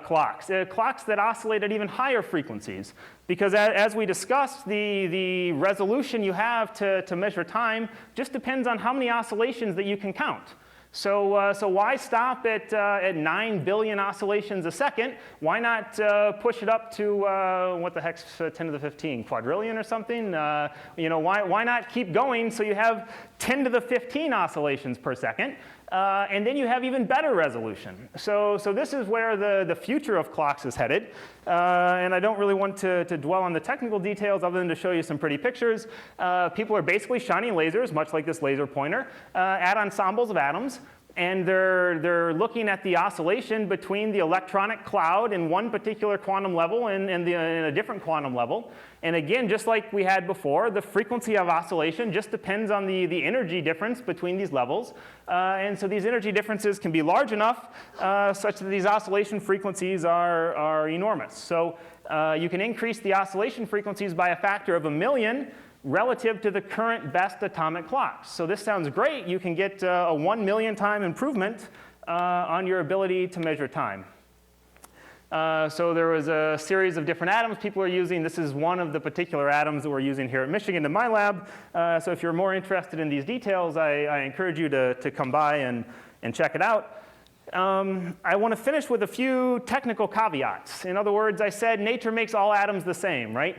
clocks that oscillate at even higher frequencies. Because as we discussed, the resolution you have to measure time just depends on how many oscillations that you can count. So why stop at 9 billion oscillations a second? Why not push it up to, what the heck's 10 to the 15, quadrillion or something? Why not keep going so you have 10 to the 15 oscillations per second? And then you have even better resolution. So this is where the future of clocks is headed. And I don't really want to dwell on the technical details other than to show you some pretty pictures. People are basically shining lasers, much like this laser pointer, at ensembles of atoms. And they're looking at the oscillation between the electronic cloud in one particular quantum level and in a different quantum level. And again, just like we had before, the frequency of oscillation just depends on the energy difference between these levels. And so these energy differences can be large enough such that these oscillation frequencies are enormous. So you can increase the oscillation frequencies by a factor of 1,000,000 relative to the current best atomic clocks. So this sounds great. You can get a 1,000,000 time improvement on your ability to measure time. So there was a series of different atoms people are using. This is one of the particular atoms that we're using here at Michigan in my lab. So if you're more interested in these details, I encourage you to come by and check it out. I want to finish with a few technical caveats. In other words, I said nature makes all atoms the same, right?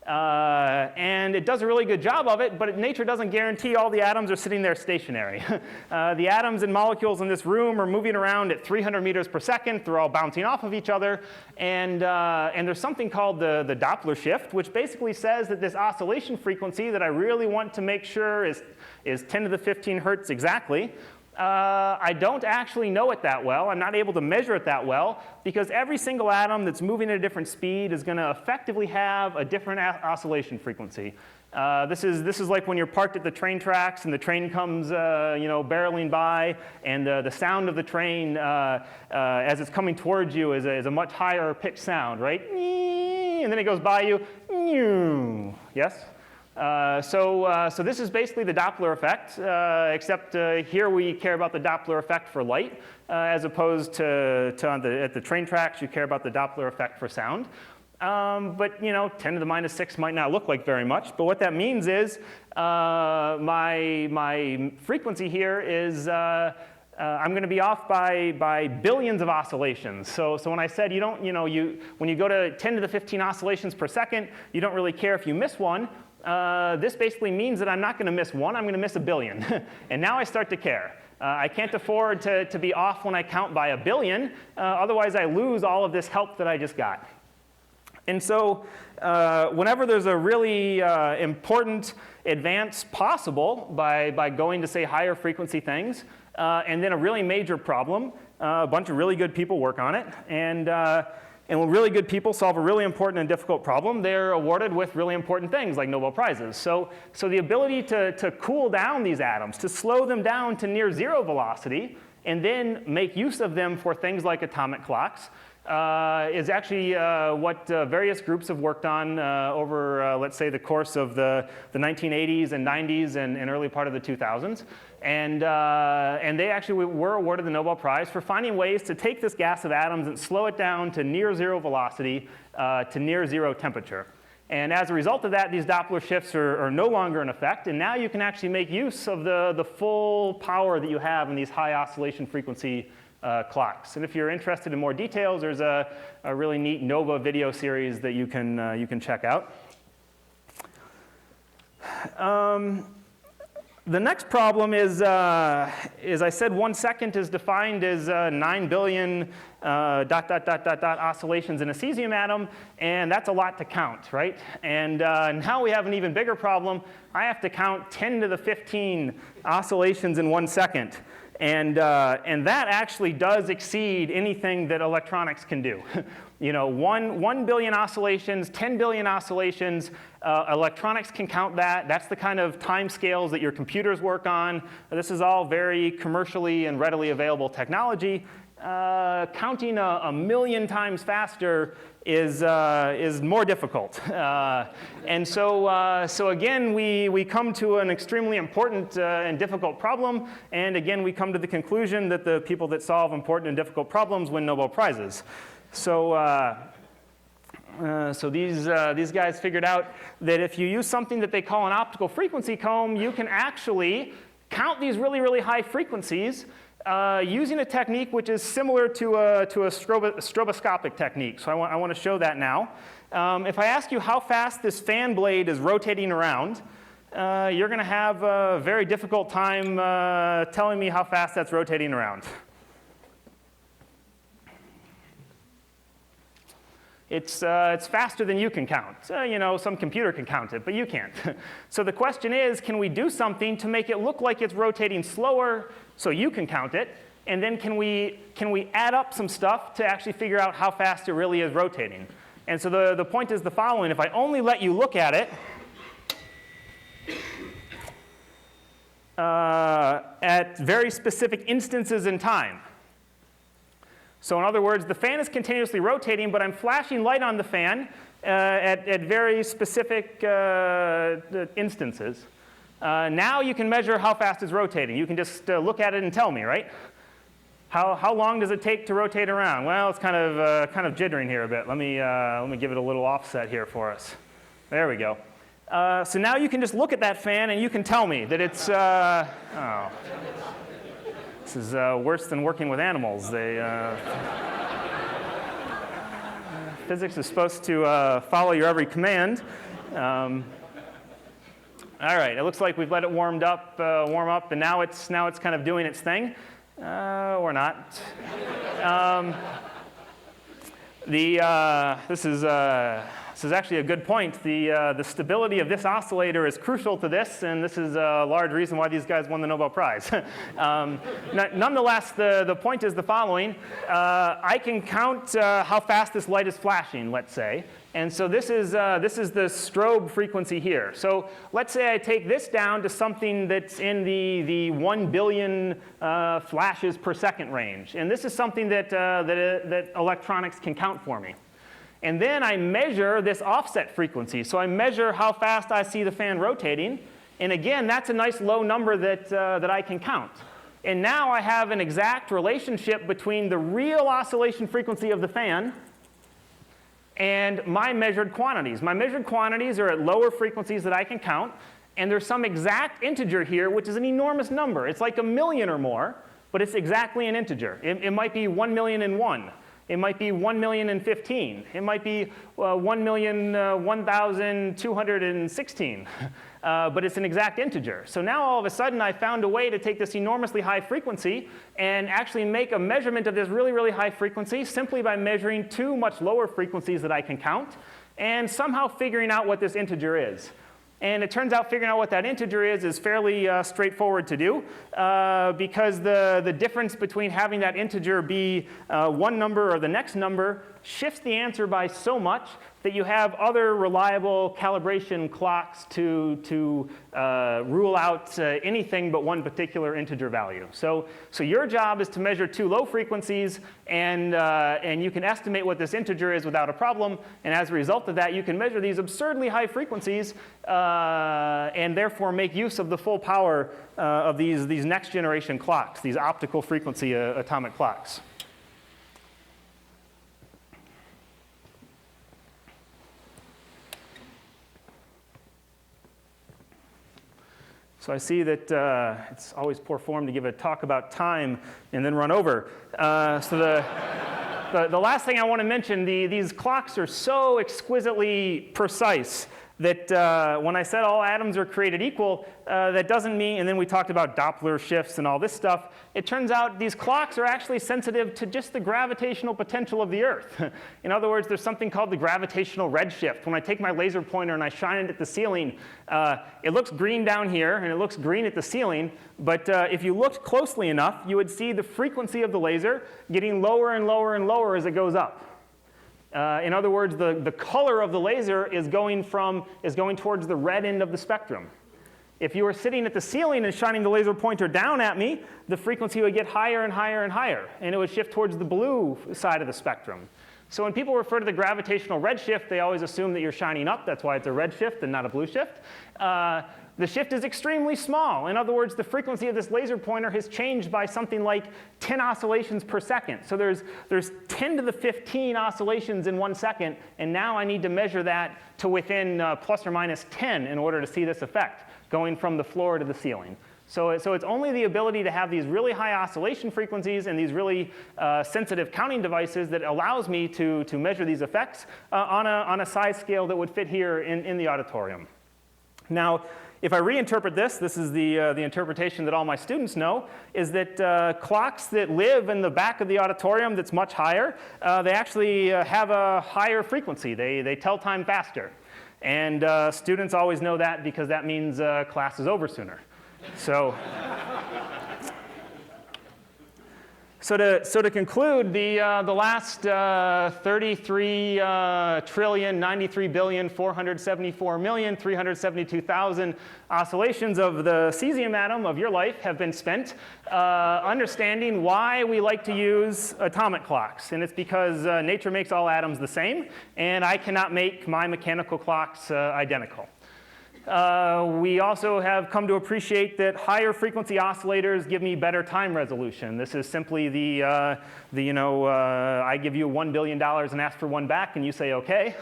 And it does a really good job of it, but nature doesn't guarantee all the atoms are sitting there stationary. The atoms and molecules in this room are moving around at 300 meters per second. They're all bouncing off of each other. And there's something called the Doppler shift, which basically says that this oscillation frequency that I really want to make sure is 10 to the 15 hertz exactly, I don't actually know it that well. I'm not able to measure it that well because every single atom that's moving at a different speed is going to effectively have a different oscillation frequency. This is like when you're parked at the train tracks and the train comes barreling by, and the sound of the train as it's coming towards you is a much higher pitched sound, right? And then it goes by you. Yes? So this is basically the Doppler effect, except here we care about the Doppler effect for light, as opposed to at the train tracks you care about the Doppler effect for sound. But 10 to the minus 6 might not look like very much, but what that means is my frequency here is I'm going to be off by billions of oscillations. So when I said when you go to 10 to the 15 oscillations per second, you don't really care if you miss one. This basically means that I'm not going to miss one, I'm going to miss 1 billion. And now I start to care. I can't afford to be off when I count by 1 billion, otherwise I lose all of this help that I just got. And so whenever there's a really important advance possible by going to, say, higher frequency things, and then a really major problem, A bunch of really good people work on it. And when really good people solve a really important and difficult problem, they're awarded with really important things like Nobel Prizes. So the ability to cool down these atoms, to slow them down to near zero velocity, and then make use of them for things like atomic clocks, is actually what various groups have worked on over, let's say, the course of the 1980s and 90s and early part of the 2000s. And they actually were awarded the Nobel Prize for finding ways to take this gas of atoms and slow it down to near zero velocity, to near zero temperature. And as a result of that, these Doppler shifts are no longer in effect. And now you can actually make use of the full power that you have in these high oscillation frequency clocks. And if you're interested in more details, there's a really neat NOVA video series that you can check out. The next problem is I said 1 second is defined as 9 billion oscillations in a cesium atom, and that's a lot to count, right? And now we have an even bigger problem. I have to count 10 to the 15 oscillations in 1 second. And that actually does exceed anything that electronics can do. You know, 1 billion oscillations, 10 billion oscillations, electronics can count that. That's the kind of time scales that your computers work on. This is all very commercially and readily available technology. Counting a million times faster is more difficult. And so again, we come to an extremely important and difficult problem. And again, we come to the conclusion that the people that solve important and difficult problems win Nobel Prizes. So these guys figured out that if you use something that they call an optical frequency comb, you can actually count these really, really high frequencies using a technique which is similar to a stroboscopic technique. So I want to show that now. If I ask you how fast this fan blade is rotating around, you're going to have a very difficult time telling me how fast that's rotating around. It's faster than you can count. You know, some computer can count it, but you can't. So the question is, can we do something to make it look like it's rotating slower so you can count it? And then can we add up some stuff to actually figure out how fast it really is rotating? And so the point is the following. If I only let you look at it at very specific instances in time. So in other words, the fan is continuously rotating, but I'm flashing light on the fan at very specific instances. Now you can measure how fast it's rotating. You can just look at it and tell me, right? How long does it take to rotate around? Well, it's kind of jittering here a bit. Let me give it a little offset here for us. There we go. So now you can just look at that fan and you can tell me that it's oh. This is worse than working with animals. Physics is supposed to follow your every command. All right, it looks like we've let it warm up, and now it's kind of doing its thing, or not. This is actually a good point. The stability of this oscillator is crucial to this, and this is a large reason why these guys won the Nobel Prize. Nonetheless, the point is the following. I can count how fast this light is flashing, let's say. And so this is the strobe frequency here. So let's say I take this down to something that's in the 1 billion flashes per second range. And this is something that electronics can count for me. And then I measure this offset frequency. So I measure how fast I see the fan rotating. And again, that's a nice low number that I can count. And now I have an exact relationship between the real oscillation frequency of the fan and my measured quantities. My measured quantities are at lower frequencies that I can count. And there's some exact integer here, which is an enormous number. It's like 1 million or more, but it's exactly an integer. It might be 1,000,001. It might be 1,015,000. It might be 1,001,216. But it's an exact integer. So now all of a sudden I found a way to take this enormously high frequency and actually make a measurement of this really, really high frequency simply by measuring 2 much lower frequencies that I can count and somehow figuring out what this integer is. And it turns out figuring out what that integer is fairly straightforward to do because the difference between having that integer be one number or the next number shifts the answer by so much that you have other reliable calibration clocks to rule out anything but one particular integer value. So your job is to measure two low frequencies, and you can estimate what this integer is without a problem. And as a result of that, you can measure these absurdly high frequencies and therefore make use of the full power of these next generation clocks, these optical frequency atomic clocks. So I see that it's always poor form to give a talk about time and then run over. So the last thing I want to mention, these clocks are so exquisitely precise that when I said all atoms are created equal, that doesn't mean, and then we talked about Doppler shifts and all this stuff, it turns out these clocks are actually sensitive to just the gravitational potential of the Earth. In other words, there's something called the gravitational red shift. When I take my laser pointer and I shine it at the ceiling, it looks green down here and it looks green at the ceiling, but if you looked closely enough, you would see the frequency of the laser getting lower and lower and lower as it goes up. In other words, the color of the laser is going towards the red end of the spectrum. If you were sitting at the ceiling and shining the laser pointer down at me, the frequency would get higher and higher and higher, and it would shift towards the blue side of the spectrum. So when people refer to the gravitational red shift, they always assume that you're shining up. That's why it's a red shift and not a blue shift. The shift is extremely small. In other words, the frequency of this laser pointer has changed by something like 10 oscillations per second. So there's 10 to the 15 oscillations in 1 second, and now I need to measure that to within plus or minus 10 in order to see this effect, going from the floor to the ceiling. So it's only the ability to have these really high oscillation frequencies and these really sensitive counting devices that allows me to measure these effects on a size scale that would fit here in the auditorium. Now, if I reinterpret this is the interpretation that all my students know, is that clocks that live in the back of the auditorium that's much higher, they actually have a higher frequency. They tell time faster. And students always know that because that means class is over sooner. So to conclude, the last 33,93,474,372,000 oscillations of the cesium atom of your life have been spent understanding why we like to use atomic clocks. And it's because nature makes all atoms the same, and I cannot make my mechanical clocks identical. We also have come to appreciate that higher frequency oscillators give me better time resolution. This is simply I give you $1 billion and ask for one back, and you say okay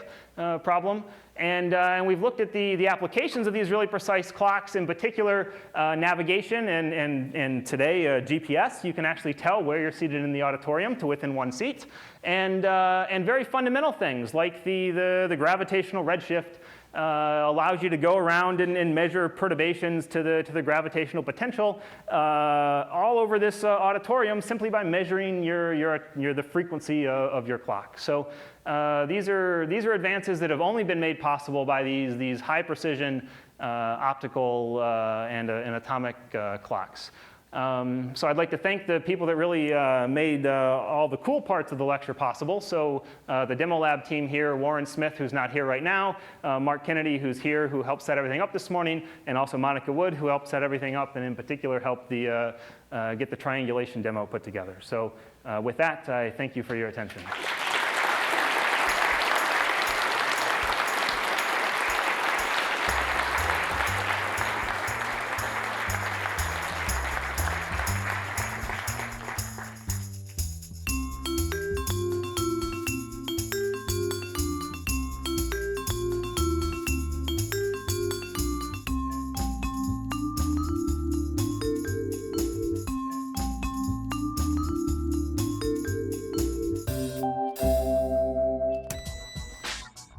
problem. And we've looked at the applications of these really precise clocks, in particular navigation and today GPS. You can actually tell where you're seated in the auditorium to within one seat. And very fundamental things like the gravitational red shift allows you to go around and measure perturbations to the gravitational potential all over this auditorium simply by measuring the frequency of your clock. So these are advances that have only been made possible by these high precision optical and atomic clocks. So I'd like to thank the people that really made all the cool parts of the lecture possible. So the demo lab team here, Warren Smith, who's not here right now, Mark Kennedy, who's here, who helped set everything up this morning, and also Monica Wood, who helped set everything up, and in particular helped get the triangulation demo put together. So with that, I thank you for your attention.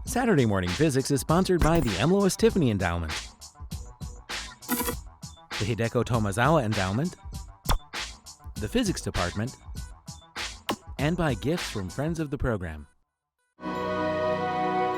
Saturday Morning Physics is sponsored by the M. Lois Tiffany Endowment, the Hideko Tomazawa Endowment, the Physics Department, and by gifts from friends of the program.